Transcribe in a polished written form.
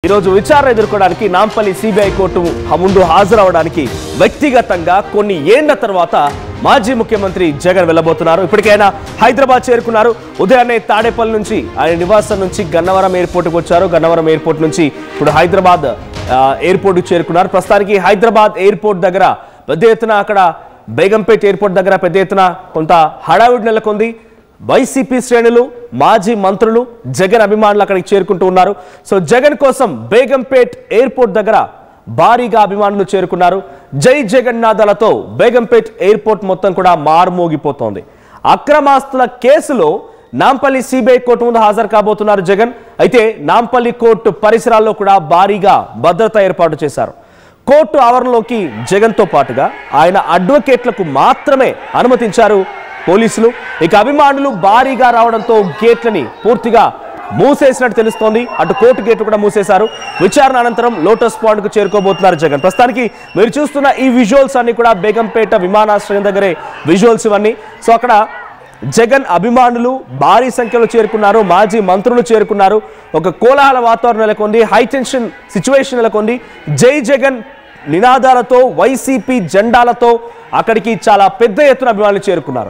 ఈరోజు విచారణ ఎదుర్కోవడానికి నాంపల్లి సిబిఐ కోర్టు ముందు హాజరవడానికి వ్యక్తిగతంగా కొన్ని ఏళ్ల తర్వాత మాజీ ముఖ్యమంత్రి జగన్ వెళ్ళబోతున్నారు. ఇప్పటికైనా హైదరాబాద్ చేరుకున్నారు. ఉదయాన్నే తాడేపల్లి నుంచి ఆయన నివాసం నుంచి గన్నవరం ఎయిర్పోర్ట్కి వచ్చారు. గన్నవరం ఎయిర్పోర్ట్ నుంచి ఇప్పుడు హైదరాబాద్ ఎయిర్పోర్ట్కి చేరుకున్నారు. ప్రస్తుతానికి హైదరాబాద్ ఎయిర్పోర్ట్ దగ్గర పెద్ద ఎత్తున అక్కడ బేగంపేట్ ఎయిర్పోర్ట్ దగ్గర పెద్ద ఎత్తున కొంత హడావిడి నెలకొంది. వైసీపీ శ్రేణులు, మాజీ మంత్రులు, జగన్ అభిమానులు అక్కడికి చేరుకుంటూ ఉన్నారు. సో జగన్ కోసం బేగంపేట్ ఎయిర్పోర్ట్ దగ్గర భారీగా అభిమానులు చేరుకున్నారు. జై జగన్నాథాలతో బేగంపేట్ ఎయిర్పోర్ట్ మొత్తం కూడా మారుమోగిపోతోంది. అక్రమాస్తుల కేసులో నాంపల్లి సిబిఐ కోర్టు ముందు హాజరు కాబోతున్నారు జగన్. అయితే నాంపల్లి కోర్టు పరిసరాల్లో కూడా భారీగా భద్రత ఏర్పాటు చేశారు. కోర్టు ఆవరణలోకి జగన్తో పాటుగా ఆయన అడ్వకేట్లకు మాత్రమే అనుమతించారు పోలీసులు. ఇక అభిమానులు భారీగా రావడంతో గేట్లని పూర్తిగా మూసేసినట్టు తెలుస్తోంది. అటు కోర్టు గేట్లు కూడా మూసేశారు. విచారణ అనంతరం లోటస్ పాయింట్ కు చేరుకోబోతున్నారు జగన్. ప్రస్తుతానికి మీరు చూస్తున్న ఈ విజువల్స్ అన్ని కూడా బేగంపేట విమానాశ్రయం దగ్గరే విజువల్స్ ఇవన్నీ. సో అక్కడ జగన్ అభిమానులు భారీ సంఖ్యలో చేరుకున్నారు. మాజీ మంత్రులు చేరుకున్నారు. ఒక కోలాహల వాతావరణం నెలకొంది. హై టెన్షన్ సిచ్యువేషన్ నెలకొంది. జై జగన్ నినాదాలతో, వైసీపీ జెండాలతో అక్కడికి చాలా పెద్ద ఎత్తున అభిమానులు చేరుకున్నారు.